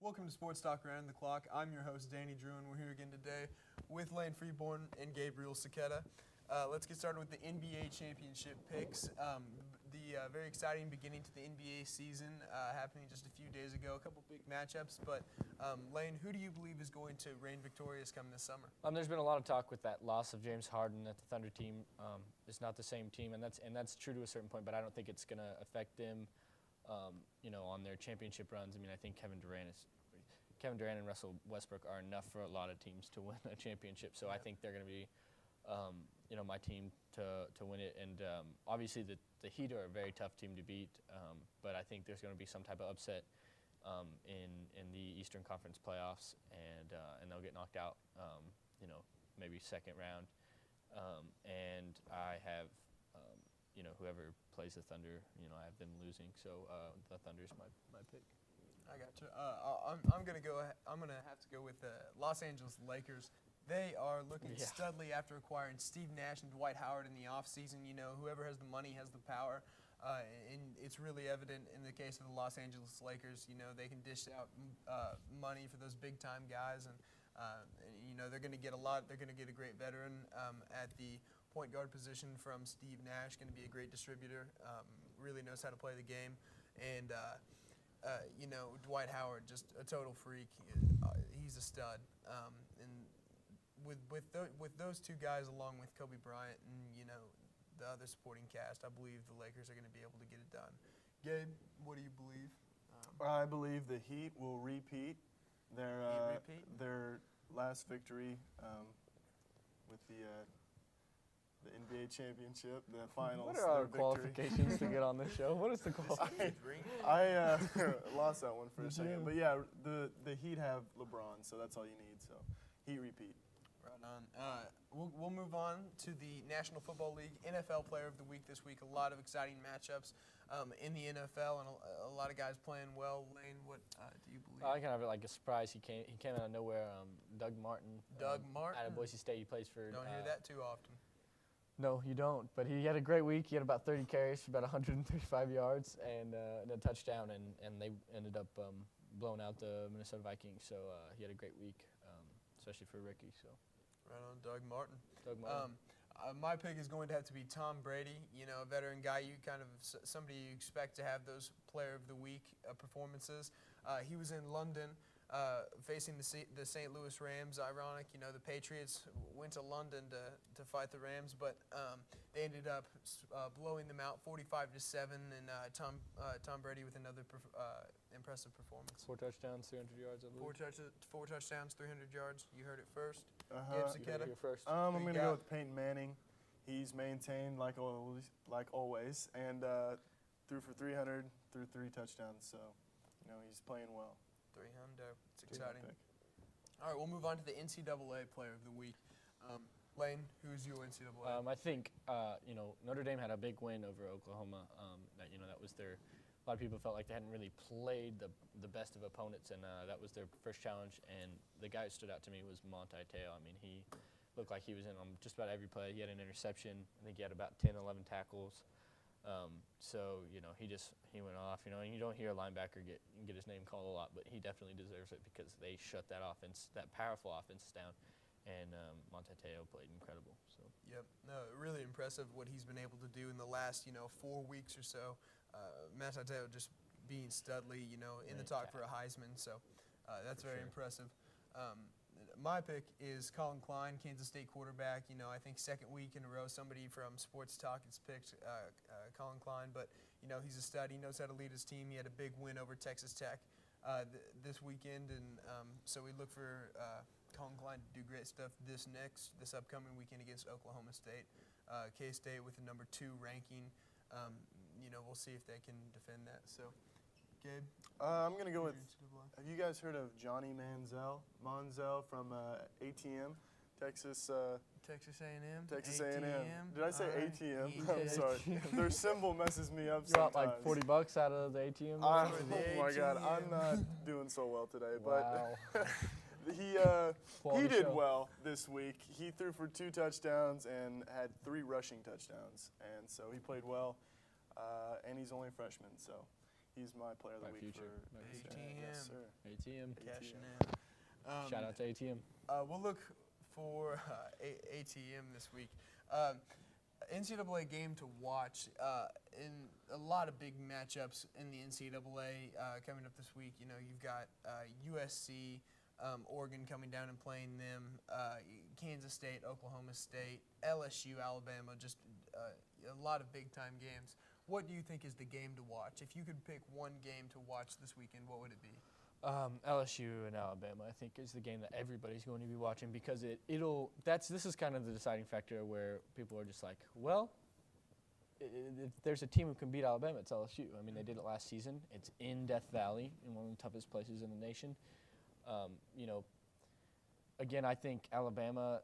Welcome to Sports Talk Around the Clock. I'm your host, Danny Drew, and we're here again today with Lane Freeborn and Gabriel Saketa. Let's get started with the NBA championship picks. The very exciting beginning to the NBA season happening just a few days ago. A couple big matchups, but Lane, who do you believe is going to reign victorious come this summer? There's been a lot of talk with that loss of James Harden, that the Thunder team is not the same team, and that's true to a certain point. But I don't think it's going to affect them, on their championship runs. I mean, I think Kevin Durant and Russell Westbrook are enough for a lot of teams to win a championship. So I think they're going to be, my team to win it. And obviously the Heat are a very tough team to beat, but I think there's going to be some type of upset in the Eastern Conference playoffs, and they'll get knocked out, maybe second round. And I have, whoever plays the Thunder, I have them losing. So the Thunder's my pick. I got you. I'm gonna have to go with the Los Angeles Lakers. They are looking studly after acquiring Steve Nash and Dwight Howard in the offseason. Whoever has the money has the power, and it's really evident in the case of the Los Angeles Lakers. They can dish out money for those big time guys, and they're going to get a lot. They're going to get a great veteran at the point guard position from Steve Nash. Going to be a great distributor. Really knows how to play the game, and. Dwight Howard, just a total freak. He's a stud. And with those two guys, along with Kobe Bryant and the other supporting cast, I believe the Lakers are going to be able to get it done. Gabe, what do you believe? I believe the Heat will repeat their last victory with the NBA championship, the finals. What are our victory. qualifications to get on this show? What is the qualification? I lost that one for a second. But yeah, the Heat have LeBron, so that's all you need. So Heat repeat. Right on. We'll move on to the National Football League NFL Player of the Week this week. A lot of exciting matchups in the NFL, and a lot of guys playing well. Lane, what do you believe? I kind of have like a surprise. He came out of nowhere. Doug Martin. Doug Martin. Out of Boise State. He plays for. Don't hear that too often. No, you don't. But he had a great week. He had about 30 carries for about 135 yards and a touchdown, and they ended up blowing out the Minnesota Vikings. So he had a great week, especially for Ricky. So. Right on, Doug Martin. Doug Martin. My pick is going to have to be Tom Brady. A veteran guy. Somebody you expect to have those Player of the Week performances. He was in London. Facing the St. Louis Rams. Ironic, the Patriots went to London to fight the Rams, but they ended up blowing them out 45-7, and Tom Brady with another impressive performance. 4 touchdowns, 300 yards, I believe. 4 touchdowns, 300 yards. You heard it first. You heard it here first. I'm going to go with Peyton Manning. He's maintained like always, and threw for 300, threw 3 touchdowns. So, he's playing well. 300. It's exciting. All right, we'll move on to the NCAA Player of the Week. Lane, who's your NCAA? I think Notre Dame had a big win over Oklahoma. That was their. A lot of people felt like they hadn't really played the best of opponents, and that was their first challenge. And the guy who stood out to me was Monte Teo. I mean, he looked like he was in on just about every play. He had an interception. I think he had about 10, 11 tackles. So he went off. And you don't hear a linebacker get his name called a lot, but he definitely deserves it because they shut that powerful offense down, and Monte Teo played incredible. So. Yep, no, really impressive what he's been able to do in the last 4 weeks or so. Monte Teo just being studly, in the talk for a Heisman. So that's very impressive. My pick is Colin Klein, Kansas State quarterback. I think second week in a row somebody from Sports Talk has picked Colin Klein, but he's a stud. He knows how to lead his team. He had a big win over Texas Tech this weekend, and so we look for Colin Klein to do great stuff this upcoming weekend against Oklahoma State. K-State with a number 2 ranking. We'll see if they can defend that. So. Gabe? I'm going to go with, have you guys heard of Johnny Manziel from ATM, Texas A&M? Texas ATM. A&M. Did I say ATM? ATM. I'm sorry. Their symbol messes me up You got sometimes. like $40 out of the ATM? Oh my God, I'm not doing so well today. Wow. But he did show. well this week. He threw for 2 touchdowns and had 3 rushing touchdowns. And so he played well, and he's only a freshman, so he's my player of the My week future. for My this future. game. Yes, sir. ATM. Cashing ATM. in. Shout out to ATM. We'll look for ATM this week. NCAA game to watch. In a lot of big matchups in the NCAA coming up this week. You know, you've got USC, Oregon coming down and playing them, Kansas State, Oklahoma State, LSU, Alabama. Just a lot of big-time games. What do you think is the game to watch? If you could pick one game to watch this weekend, what would it be? LSU and Alabama, I think, is the game that everybody's going to be watching because this is kind of the deciding factor where people are just like, well, if there's a team who can beat Alabama, it's LSU. I mean, they did it last season. It's in Death Valley, in one of the toughest places in the nation. You know, again, I think Alabama,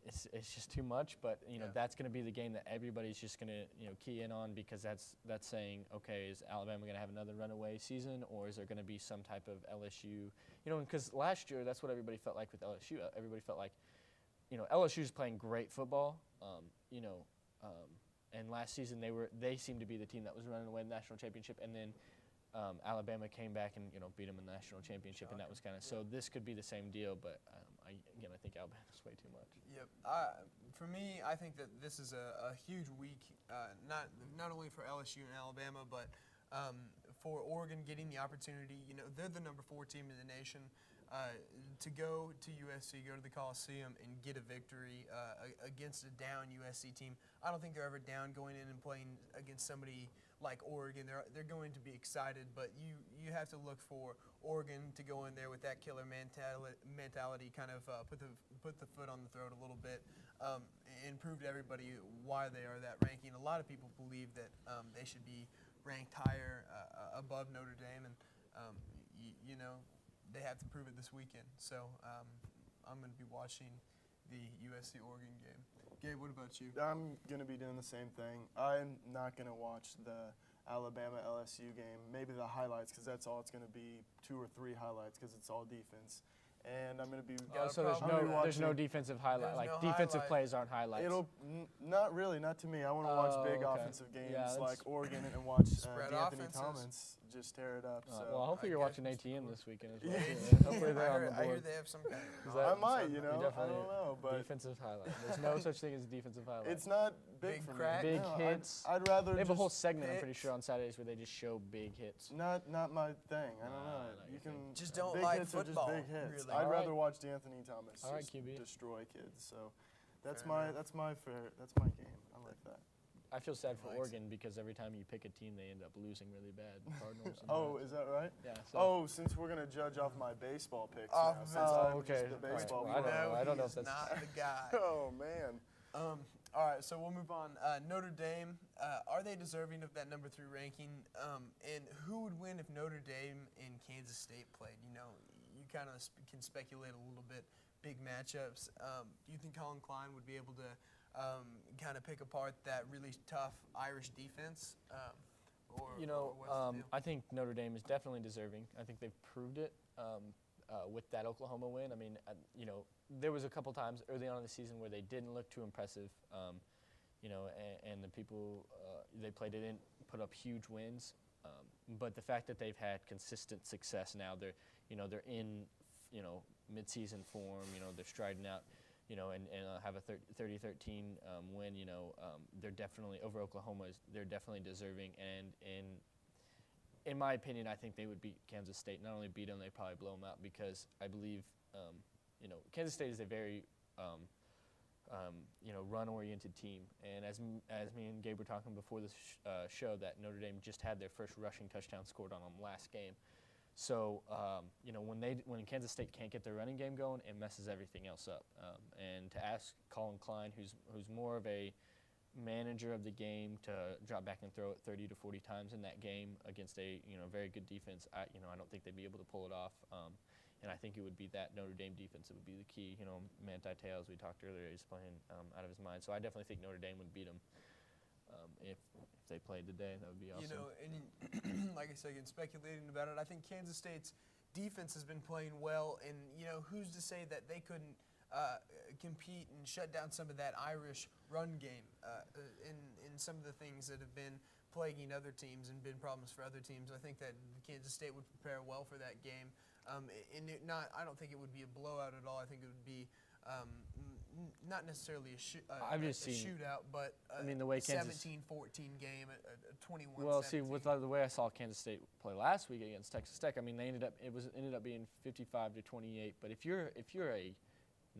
it's just too much, but that's going to be the game that everybody's just going to key in on because that's saying, okay, is Alabama going to have another runaway season, or is there going to be some type of LSU? Because last year that's what everybody felt like with LSU. Everybody felt like, LSU's playing great football, and last season they seemed to be the team that was running away in the national championship, and then Alabama came back and beat them in the national championship, and that was kind of so. This could be the same deal, but I think Alabama's way too much. Yep. For me, I think that this is a huge week, not only for LSU and Alabama, but for Oregon getting the opportunity. They're the number 4 team in the nation. To go to USC, go to the Coliseum, and get a victory against a down USC team. I don't think they're ever down going in and playing against somebody like Oregon. They're going to be excited, but you have to look for Oregon to go in there with that killer mentality, kind of put the foot on the throat a little bit, and prove to everybody why they are that ranking. A lot of people believe that they should be ranked higher above Notre Dame, and they have to prove it this weekend. So I'm going to be watching the USC-Oregon game. Gabe, what about you? I'm going to be doing the same thing. I'm not going to watch the Alabama-LSU game, maybe the highlights, because that's all it's going to be, 2 or 3 highlights, because it's all defense. And I'm going to be. So there's no defensive highlight. Like defensive plays aren't highlights. Not really, not to me. I want to watch big offensive games like Oregon and watch Anthony Thomas just tear it up. So. Well, hopefully you're watching ATM this weekend as well. Hopefully they're on the board. I hear they have some kind of. I might, I don't know, but defensive highlight. There's no such thing as defensive highlight. It's not big for crack. me. Big hits. I'd rather. They have a whole segment, hits. I'm pretty sure, on Saturdays where they just show big hits. Not my thing. I don't know. You can just don't big like hits football. Are just big hits. Really. I'd rather watch Anthony Thomas QB. destroy kids. So that's Fair my enough. that's my game. I like that. I feel sad for Likes Oregon because every time you pick a team, they end up losing really bad. Cardinals. And Oh, is that right? yeah. So Since we're gonna judge off my baseball picks Off now, of since his- I'm okay. just the baseball All right. player. I don't know he's if that's- not the guy. Oh man. All right, so we'll move on. Notre Dame, are they deserving of that number 3 ranking? And who would win if Notre Dame and Kansas State played? You kind of can speculate a little bit. Big matchups. Do you think Colin Klein would be able to kind of pick apart that really tough Irish defense? Or what's the deal? I think Notre Dame is definitely deserving. I think they've proved it with that Oklahoma win. I mean, there was a couple times early on in the season where they didn't look too impressive, and the people they played it in put up huge wins. But the fact that they've had consistent success now, they're in mid-season form. They're striding out. And have a 30-13 win. They're definitely over Oklahoma. They're definitely deserving, and in my opinion, I think they would beat Kansas State. Not only beat them, they'd probably blow them out because I believe, Kansas State is a very, run-oriented team. And as me and Gabe were talking before this show, that Notre Dame just had their first rushing touchdown scored on them last game. So, when Kansas State can't get their running game going, it messes everything else up. And to ask Colin Klein, who's more of a manager of the game, to drop back and throw it 30 to 40 times in that game against a very good defense, I don't think they'd be able to pull it off. And I think it would be that Notre Dame defense that would be the key. Manti Te'o, as we talked earlier, is playing out of his mind. So I definitely think Notre Dame would beat them. If they played today, that would be awesome. And like I said, again, speculating about it, I think Kansas State's defense has been playing well, and who's to say that they couldn't compete and shut down some of that Irish run game in some of the things that have been plaguing other teams and been problems for other teams. I think that Kansas State would prepare well for that game. I don't think it would be a blowout at all. I think it would be not necessarily a shootout, but the way Kansas 17-14 game, a 21. Well, see, with the way I saw Kansas State play last week against Texas Tech, they ended up being 55-28. But if you're a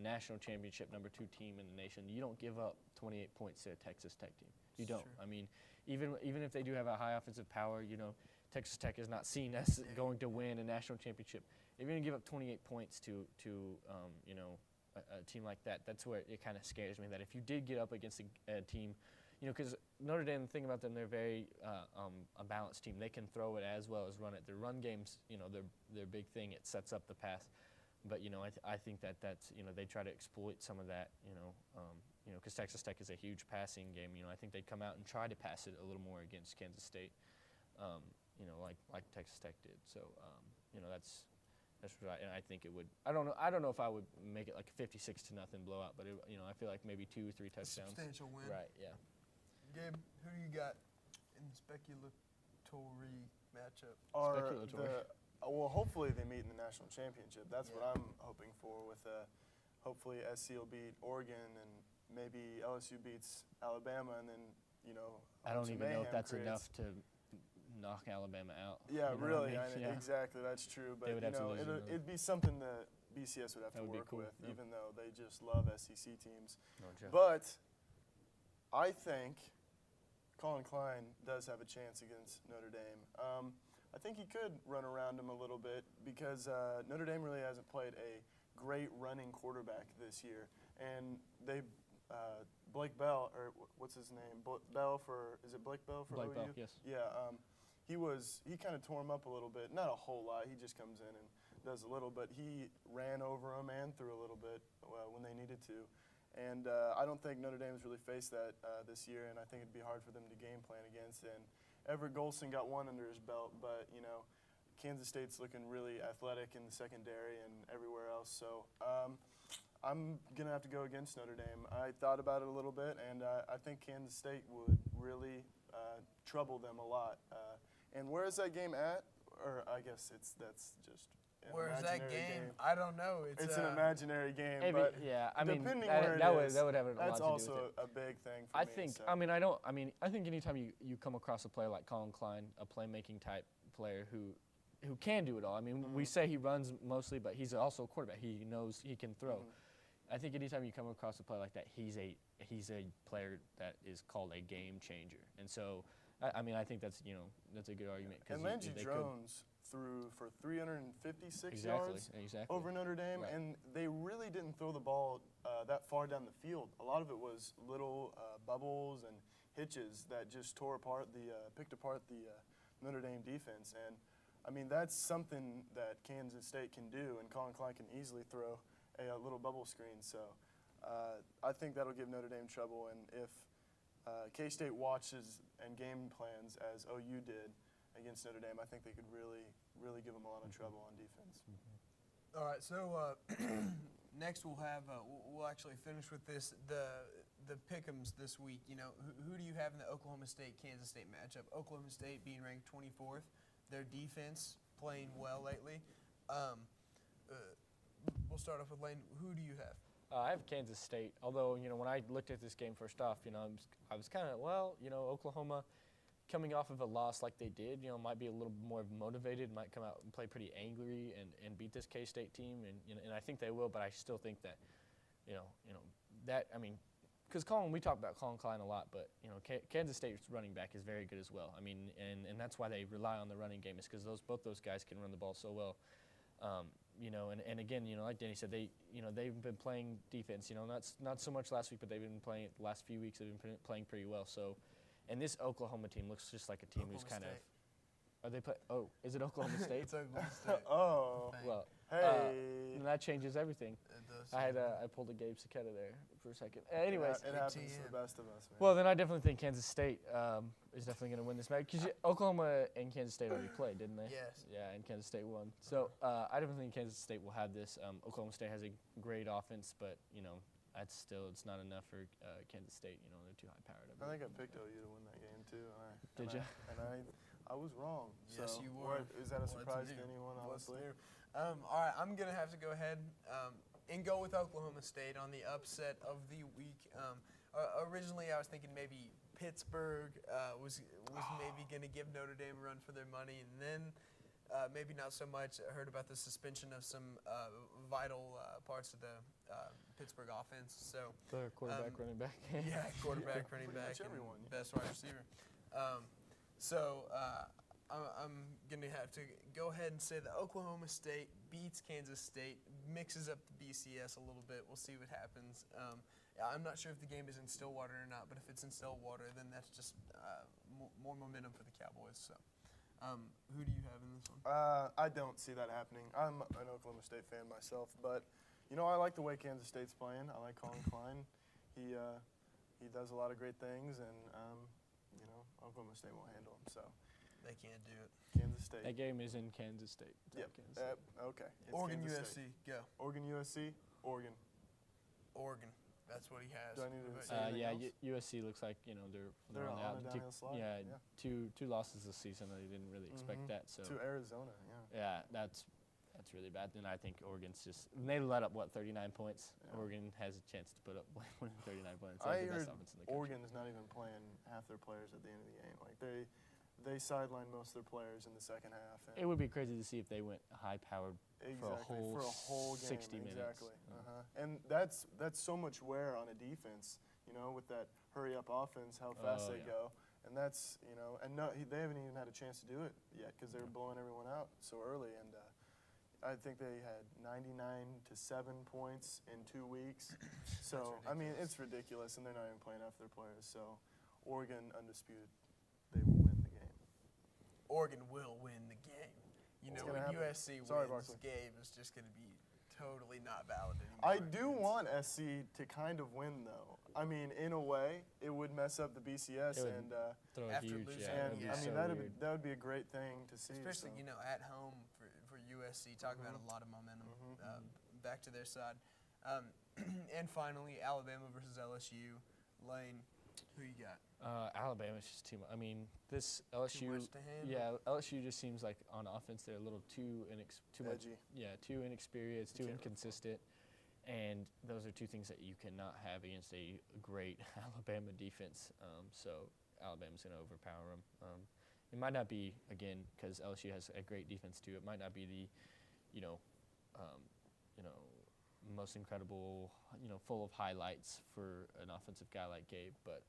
national championship number 2 team in the nation, you don't give up 28 points to a Texas Tech team. You don't. Sure. Even if they do have a high offensive power, Texas Tech is not seen as going to win a national championship. If you're going to give up 28 points to a team like that, that's where it kind of scares me. That if you did get up against a team, because Notre Dame, the thing about them, they're very a balanced team. They can throw it as well as run it. Their run games, their big thing. It sets up the pass. But I think that's they try to exploit some of that. Because Texas Tech is a huge passing game. I think they'd come out and try to pass it a little more against Kansas State. Like Texas Tech did. So, that's right. And I think it would. I don't know if I would make it like a 56-0 blowout, but I feel like maybe 2 or 3 touchdowns. Substantial win. Right. Yeah. Gabe, who do you got in the speculatory matchup? Well, hopefully they meet in the national championship. That's what I'm hoping for. With hopefully SC will beat Oregon and maybe LSU beats Alabama, and then I don't even know if that's enough to knock Alabama out. Yeah, really. Exactly, that's true. But it'd be something that BCS would have to work with, even though they just love SEC teams. But I think Colin Klein does have a chance against Notre Dame. I think he could run around him a little bit because Notre Dame really hasn't played a great running quarterback this year, and they. Blake Bell, or what's his name? Is it Blake Bell for Blake OU? Bell, yes. Yeah, he kind of tore him up a little bit. Not a whole lot. He just comes in and does a little, but he ran over him and threw a little bit when they needed to. And I don't think Notre Dame's really faced that this year, and I think it'd be hard for them to game plan against. And Everett Golson got one under his belt, but Kansas State's looking really athletic in the secondary and everywhere else. So. I'm going to have to go against Notre Dame. I thought about it a little bit, and I think Kansas State would really trouble them a lot. And where is that game at? Or I guess that's just an where is that game? I don't know. It's an imaginary game. Maybe, but depending where it is, that would have a lot to do with it. That's also a big thing for me. So. I think anytime you come across a player like Colin Klein, a playmaking type player who can do it all. We say he runs mostly, but he's also a quarterback. He knows he can throw. I think anytime you come across a player like that, he's a player that is called a game changer. And so, I think that's a good argument. And Landry Jones threw for 356 yards over Notre Dame, and they really didn't throw the ball that far down the field. A lot of it was little bubbles and hitches that just picked apart the Notre Dame defense. And that's something that Kansas State can do, and Colin Klein can easily throw a little bubble screen. So I think that'll give Notre Dame trouble. And if K-State watches and game plans as OU did against Notre Dame, I think they could really, really give them a lot of trouble on defense. All right, so next we'll actually finish with this, the pick'ems this week. Who do you have in the Oklahoma State-Kansas State matchup? Oklahoma State being ranked 24th, their defense playing well lately. We'll start off with Lane. Who do you have? I have Kansas State. Although, when I looked at this game first off, I was kind of, Oklahoma coming off of a loss like they did, might be a little more motivated, might come out and play pretty angry and beat this K-State team. And I think they will, but I still think that, because we talk about Colin Klein a lot, but, Kansas State's running back is very good as well. And that's why they rely on the running game, is because both those guys can run the ball so well. And again, like Danny said, they've been playing defense. Not so much last week, but they've been playing the last few weeks. They've been playing pretty well. So, and this Oklahoma team looks just like a team who's kind of. Are they play? Oh, is it Oklahoma State? It's Oklahoma State. Oh, well, hey, and that changes everything. It does. I pulled a Gabe Saketa there for a second. Anyways, it happens to the best of us, man. Well, then I definitely think Kansas State is definitely going to win this match, because Oklahoma and Kansas State already played, didn't they? Yes. Yeah, and Kansas State won. So I definitely think Kansas State will have this. Oklahoma State has a great offense, but it's not enough for Kansas State. They're too high powered. I think I picked OU to win that game Oregon too. Did you? And I was wrong. Yes, so you were. Is that a Well, surprise that's to new. anyone, Well, that's honestly? new. All right, I'm gonna have to go ahead and go with Oklahoma State on the upset of the week. Originally, I was thinking maybe Pittsburgh was maybe gonna give Notre Dame a run for their money, and then maybe not so much. I heard about the suspension of some vital parts of the Pittsburgh offense. So The quarterback, running back. yeah, quarterback, running Pretty back, much and everyone, yeah. best wide receiver. I'm going to have to go ahead and say that Oklahoma State beats Kansas State, mixes up the BCS a little bit. We'll see what happens. I'm not sure if the game is in Stillwater or not, but if it's in Stillwater, then that's just more momentum for the Cowboys. So, who do you have in this one? I don't see that happening. I'm an Oklahoma State fan myself, but I like the way Kansas State's playing. I like Colin Klein. He does a lot of great things, and Oklahoma State won't handle him. So They can't do it. Kansas State. That game is in Kansas State. It's at Yep. Kansas State. Okay. It's Oregon Kansas USC, State. go. Oregon USC. Oregon. Oregon. That's what he has. Do I need to What say about you? anything Yeah, else? USC looks like they're They're on the on out. a downhill slide. Yeah, Yeah. two losses this season. I didn't really expect Mhm. that. So To Arizona. Yeah. yeah, that's really bad. And I think Oregon's they let up 39 points. Yeah. Oregon has a chance to put up 39 points. I They have the heard best offense in the country. Oregon's not even playing half their players at the end of the game. Like they sidelined most of their players in the second half. And It would be crazy to see if they went high-powered exactly for a whole game, 60 minutes. Exactly. Yeah. And that's so much wear on a defense. With that hurry up offense, how fast Oh, they yeah. go, and that's and they haven't even had a chance to do it yet because they're blowing everyone out so early. And I think they had 99-7 points in 2 weeks. So I mean, it's ridiculous, and they're not even playing half their players. So Oregon undisputed, they will win the game. Oregon will win the game. It's When gonna happen. USC Sorry, wins, Barkley. game is just going to be totally not valid anymore. I do want SC to kind of win, though. I mean, in a way, it would mess up the BCS, It would. and Throw a After huge, losing, yeah, and it'd be yeah. I mean so weird. that would be a great thing to see. Especially, so. at home for USC, talk about a lot of momentum back to their side. And finally, Alabama versus LSU. Lane, who you got? Alabama's just too much. I mean, this LSU. Too much to handle? Yeah, LSU just seems like on offense they're a little too much. Edgy. Yeah, too inexperienced, too Can't inconsistent, and those are two things that you cannot have against a great Alabama defense. So Alabama's going to overpower them. It might not be again because LSU has a great defense too. It might not be the, most incredible, full of highlights for an offensive guy like Gabe, but.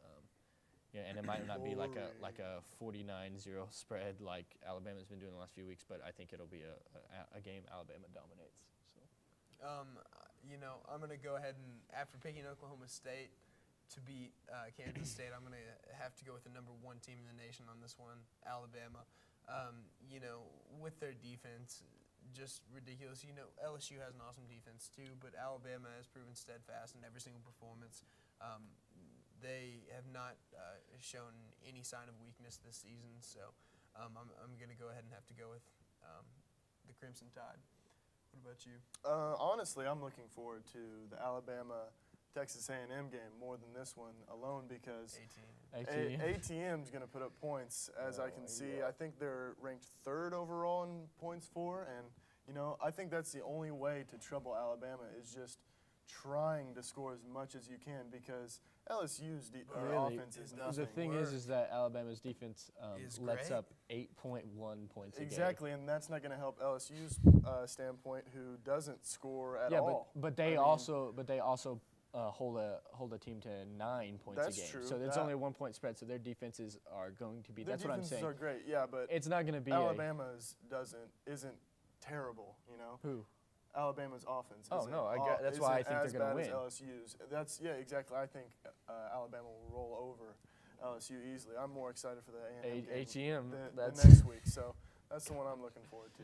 Yeah, and it might not be like a 49-0 spread like Alabama's been doing the last few weeks, but I think it'll be a game Alabama dominates. So. I'm going to go ahead and, after picking Oklahoma State to beat Kansas State, I'm going to have to go with the number 1 team in the nation on this one, Alabama. With their defense, just ridiculous. LSU has an awesome defense too, but Alabama has proven steadfast in every single performance. They have not shown any sign of weakness this season, so I'm going to go ahead and have to go with the Crimson Tide. What about you? Honestly, I'm looking forward to the Alabama-Texas A&M game more than this one alone because ATM's going to put up points, as I can see. Yeah. I think they're ranked 3rd overall in points for, and I think that's the only way to trouble Alabama is just trying to score as much as you can because LSU's offense is nothing. The thing is that Alabama's defense lets great. up 8.1 points a game. Exactly, and that's not going to help LSU's standpoint, who doesn't score at Yeah, all. but they also hold a team to 9 points That's a game. true. So it's only a 1 point spread. So their defenses are going to be. Their That's what I'm defenses saying. are great, yeah, but It's not going to be Alabama's isn't terrible. Who? Alabama's offense. Oh, isn't no, that's why I think they're as gonna bad win. as LSU's. Exactly. I think Alabama will roll over LSU easily. I'm more excited for the A&M game ATM. the That's next week, so that's the one I'm looking forward to.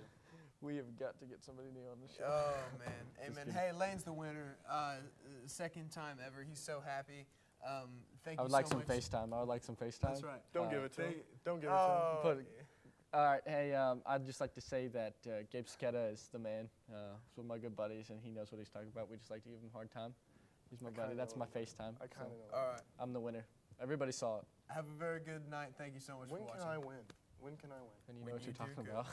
We have got to get somebody new on the show. Oh, man. Amen. kidding. Hey, Lane's the winner. Second time ever. He's so happy. Thank I you would like so some much. FaceTime. I would like some FaceTime. That's right. Don't give it to him. Don't give it to him. Oh, Put All right, hey, I'd just like to say that Gabe Sketa is the man. He's one of my good buddies, and he knows what he's talking about. We just like to give him a hard time. He's my buddy. kinda That's know my him. FaceTime. I kind of know. all right. I'm the winner. Everybody saw it. Have a very good night. Thank you so much When for can watching. I win? When can I win? And you When know what you you're talking do about.